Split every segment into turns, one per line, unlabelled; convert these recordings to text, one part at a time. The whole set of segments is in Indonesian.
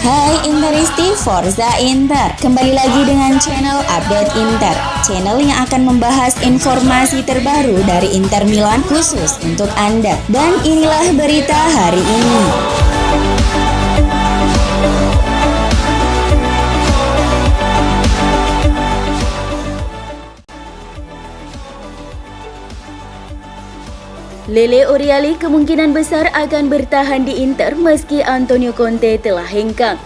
Hai Interisti Forza Inter, kembali lagi dengan channel Update Inter, channel yang akan membahas informasi terbaru dari Inter Milan khusus untuk Anda. Dan inilah berita hari ini. Lele Oriali kemungkinan besar akan bertahan di Inter meski Antonio Conte telah hengkang.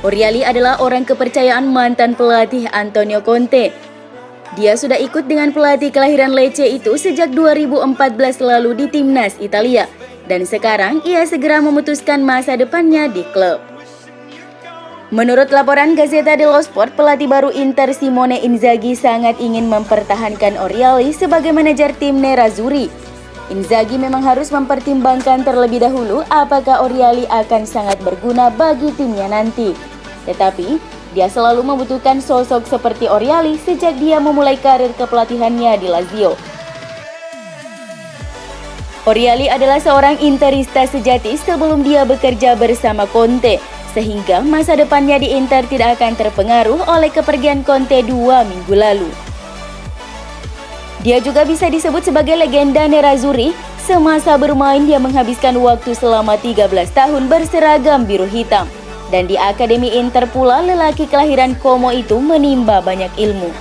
Oriali adalah orang kepercayaan mantan pelatih Antonio Conte. Dia sudah ikut dengan pelatih kelahiran Lecce itu sejak 2014 lalu di timnas Italia. Dan sekarang ia segera memutuskan masa depannya di klub. Menurut laporan Gazzetta dello Sport, pelatih baru Inter Simone Inzaghi sangat ingin mempertahankan Oriali sebagai manajer tim Nerazzurri. Inzaghi memang harus mempertimbangkan terlebih dahulu apakah Oriali akan sangat berguna bagi timnya nanti. Tetapi, dia selalu membutuhkan sosok seperti Oriali sejak dia memulai karir kepelatihannya di Lazio. Oriali adalah seorang Interista sejati sebelum dia bekerja bersama Conte, sehingga masa depannya di Inter tidak akan terpengaruh oleh kepergian Conte 2 minggu lalu. Dia juga bisa disebut sebagai legenda Nerazzurri. Semasa bermain dia menghabiskan waktu selama 13 tahun berseragam biru hitam. Dan di Akademi Inter pula lelaki kelahiran Como itu menimba banyak ilmu.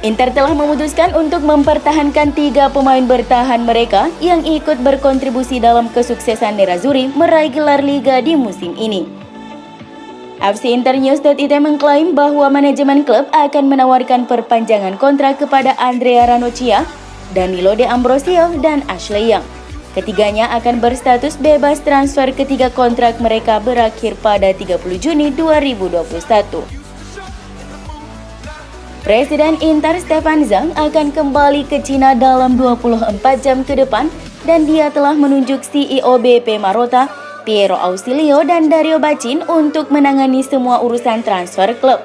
Inter telah memutuskan untuk mempertahankan 3 pemain bertahan mereka yang ikut berkontribusi dalam kesuksesan Nerazzurri meraih gelar Liga di musim ini. FC Internews.it mengklaim bahwa manajemen klub akan menawarkan perpanjangan kontrak kepada Andrea Ranocchia, Danilo De Ambrosio, dan Ashley Young. Ketiganya akan berstatus bebas transfer ketika kontrak mereka berakhir pada 30 Juni 2021. Presiden Inter Stefan Zhang akan kembali ke Cina dalam 24 jam ke depan dan dia telah menunjuk CEO BP Marotta, Piero Ausilio, dan Dario Bacin untuk menangani semua urusan transfer klub.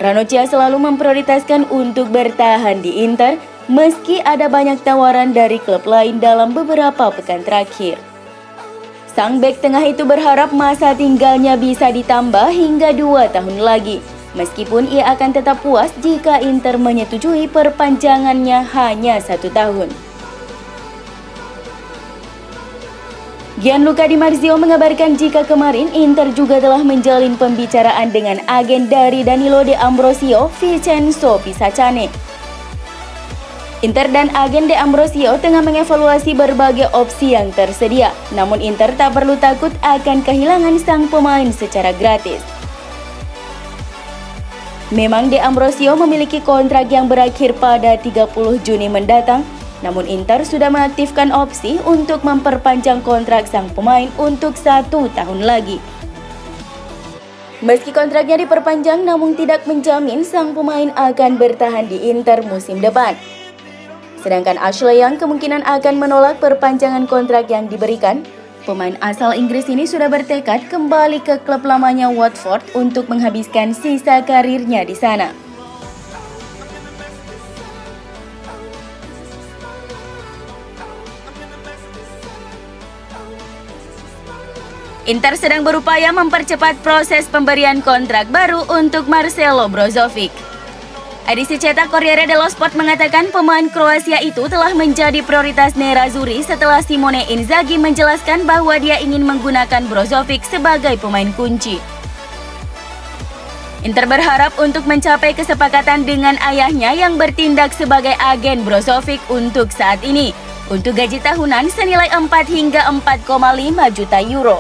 Ranocchia selalu memprioritaskan untuk bertahan di Inter meski ada banyak tawaran dari klub lain dalam beberapa pekan terakhir. Sang bek tengah itu berharap masa tinggalnya bisa ditambah hingga 2 tahun lagi, meskipun ia akan tetap puas jika Inter menyetujui perpanjangannya hanya 1 tahun. Gianluca Di Marzio mengabarkan jika kemarin Inter juga telah menjalin pembicaraan dengan agen dari Danilo De Ambrosio, Vincenzo Pisacane. Inter dan agen De Ambrosio tengah mengevaluasi berbagai opsi yang tersedia, namun Inter tak perlu takut akan kehilangan sang pemain secara gratis. Memang De Ambrosio memiliki kontrak yang berakhir pada 30 Juni mendatang, namun Inter sudah mengaktifkan opsi untuk memperpanjang kontrak sang pemain untuk 1 tahun lagi. Meski kontraknya diperpanjang, namun tidak menjamin sang pemain akan bertahan di Inter musim depan. Sedangkan Ashley Young kemungkinan akan menolak perpanjangan kontrak yang diberikan. Pemain asal Inggris ini sudah bertekad kembali ke klub lamanya Watford untuk menghabiskan sisa karirnya di sana. Inter sedang berupaya mempercepat proses pemberian kontrak baru untuk Marcelo Brozovic. Edisi cetak Corriere dello Sport mengatakan pemain Kroasia itu telah menjadi prioritas Nerazzurri setelah Simone Inzaghi menjelaskan bahwa dia ingin menggunakan Brozovic sebagai pemain kunci. Inter berharap untuk mencapai kesepakatan dengan ayahnya yang bertindak sebagai agen Brozovic untuk saat ini, untuk gaji tahunan senilai 4 hingga 4,5 juta euro.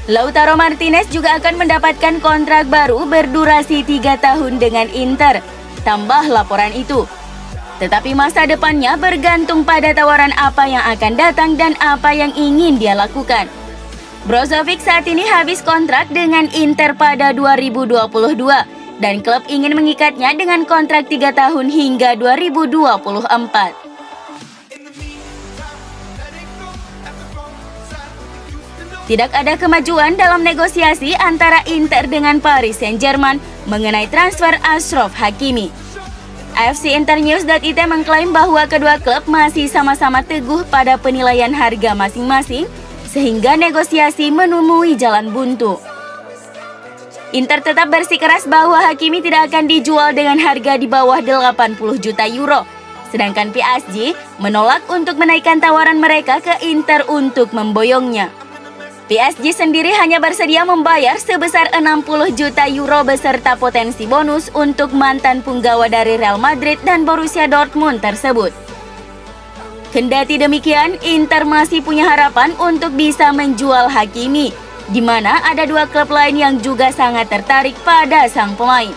Lautaro Martinez juga akan mendapatkan kontrak baru berdurasi 3 tahun dengan Inter, tambah laporan itu. Tetapi masa depannya bergantung pada tawaran apa yang akan datang dan apa yang ingin dia lakukan. Brozovic saat ini habis kontrak dengan Inter pada 2022 dan klub ingin mengikatnya dengan kontrak 3 tahun hingga 2024. Tidak ada kemajuan dalam negosiasi antara Inter dengan Paris Saint-Germain mengenai transfer Achraf Hakimi. AFC Internews.it mengklaim bahwa kedua klub masih sama-sama teguh pada penilaian harga masing-masing, sehingga negosiasi menemui jalan buntu. Inter tetap bersikeras bahwa Hakimi tidak akan dijual dengan harga di bawah 80 juta euro. Sedangkan PSG menolak untuk menaikkan tawaran mereka ke Inter untuk memboyongnya. PSG sendiri hanya bersedia membayar sebesar 60 juta euro beserta potensi bonus untuk mantan punggawa dari Real Madrid dan Borussia Dortmund tersebut. Kendati demikian, Inter masih punya harapan untuk bisa menjual Hakimi, di mana ada dua klub lain yang juga sangat tertarik pada sang pemain.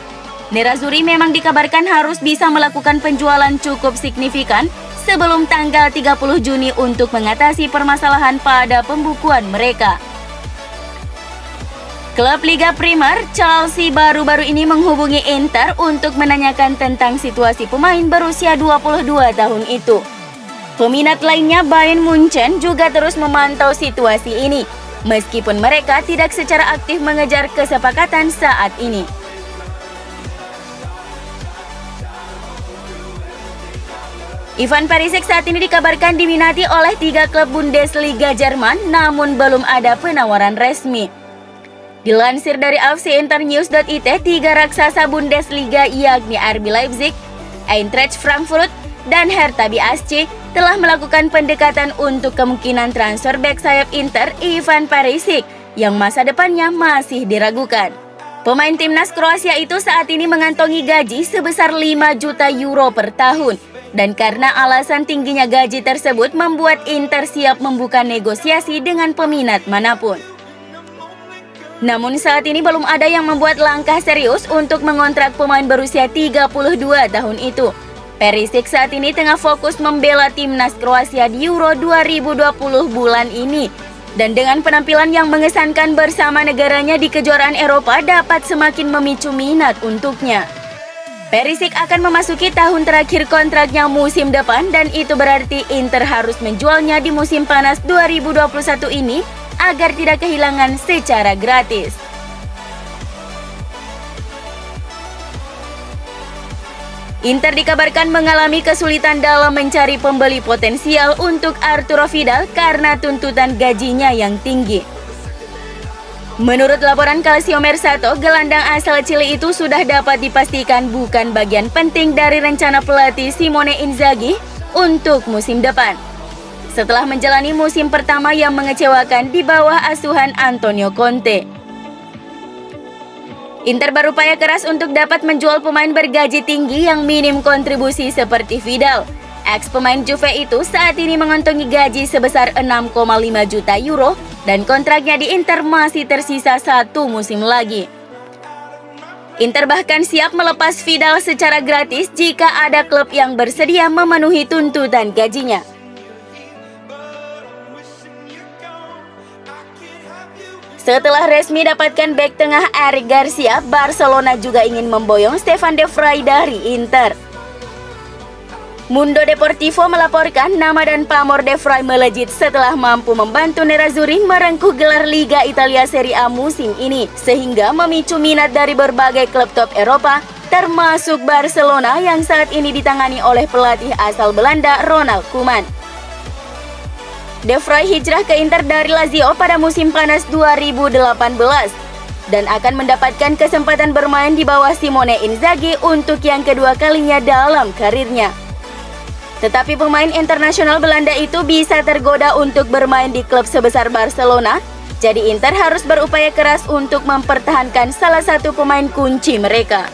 Nerazzurri memang dikabarkan harus bisa melakukan penjualan cukup signifikan sebelum tanggal 30 Juni untuk mengatasi permasalahan pada pembukuan mereka. Klub Liga Primer Chelsea baru-baru ini menghubungi Inter untuk menanyakan tentang situasi pemain berusia 22 tahun itu. Peminat lainnya Bayern Munchen juga terus memantau situasi ini, meskipun mereka tidak secara aktif mengejar kesepakatan saat ini. Ivan Perisic saat ini dikabarkan diminati oleh 3 klub Bundesliga Jerman, namun belum ada penawaran resmi. Dilansir dari AFC Internews.it, 3 raksasa Bundesliga yakni RB Leipzig, Eintracht Frankfurt, dan Hertha BSC telah melakukan pendekatan untuk kemungkinan transfer bek sayap Inter Ivan Perisic yang masa depannya masih diragukan. Pemain timnas Kroasia itu saat ini mengantongi gaji sebesar 5 juta euro per tahun, dan karena alasan tingginya gaji tersebut membuat Inter siap membuka negosiasi dengan peminat manapun. Namun saat ini belum ada yang membuat langkah serius untuk mengontrak pemain berusia 32 tahun itu. Perisic saat ini tengah fokus membela timnas Kroasia di Euro 2020 bulan ini. Dan dengan penampilan yang mengesankan bersama negaranya di kejuaraan Eropa dapat semakin memicu minat untuknya. Perisic akan memasuki tahun terakhir kontraknya musim depan dan itu berarti Inter harus menjualnya di musim panas 2021 ini agar tidak kehilangan secara gratis. Inter dikabarkan mengalami kesulitan dalam mencari pembeli potensial untuk Arturo Vidal karena tuntutan gajinya yang tinggi. Menurut laporan Calciomer 1, gelandang asal Chili itu sudah dapat dipastikan bukan bagian penting dari rencana pelatih Simone Inzaghi untuk musim depan. Setelah menjalani musim pertama yang mengecewakan di bawah asuhan Antonio Conte. Inter berupaya keras untuk dapat menjual pemain bergaji tinggi yang minim kontribusi seperti Vidal. Ex pemain Juve itu saat ini mengantongi gaji sebesar 6,5 juta euro dan kontraknya di Inter masih tersisa 1 musim lagi. Inter bahkan siap melepas Vidal secara gratis jika ada klub yang bersedia memenuhi tuntutan gajinya. Setelah resmi dapatkan bek tengah Eric Garcia, Barcelona juga ingin memboyong Stefan De Vrij dari Inter. Mundo Deportivo melaporkan nama dan pamor De Vrij melejit setelah mampu membantu Nerazzurri merengkuh gelar Liga Italia Serie A musim ini, sehingga memicu minat dari berbagai klub top Eropa, termasuk Barcelona yang saat ini ditangani oleh pelatih asal Belanda Ronald Koeman. De Vrij hijrah ke Inter dari Lazio pada musim panas 2018 dan akan mendapatkan kesempatan bermain di bawah Simone Inzaghi untuk yang kedua kalinya dalam karirnya. Tetapi pemain internasional Belanda itu bisa tergoda untuk bermain di klub sebesar Barcelona, jadi Inter harus berupaya keras untuk mempertahankan salah satu pemain kunci mereka.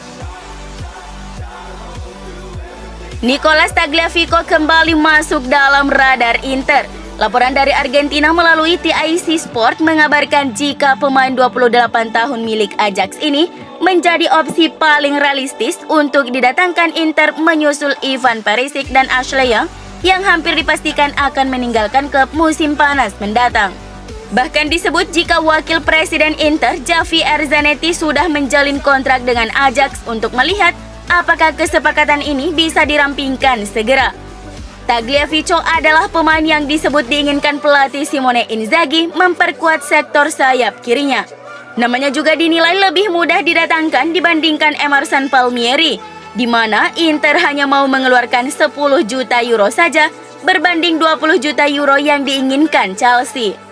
Nicolas Tagliafico kembali masuk dalam radar Inter. Laporan dari Argentina melalui TIC Sport mengabarkan jika pemain 28 tahun milik Ajax ini menjadi opsi paling realistis untuk didatangkan Inter menyusul Ivan Perisic dan Ashley Young yang hampir dipastikan akan meninggalkan klub musim panas mendatang. Bahkan disebut jika wakil presiden Inter, Javi Zanetti, sudah menjalin kontrak dengan Ajax untuk melihat apakah kesepakatan ini bisa dirampingkan segera. Tagliafico adalah pemain yang disebut diinginkan pelatih Simone Inzaghi memperkuat sektor sayap kirinya. Namanya juga dinilai lebih mudah didatangkan dibandingkan Emerson Palmieri. di mana Inter hanya mau mengeluarkan 10 juta euro saja berbanding 20 juta euro yang diinginkan Chelsea.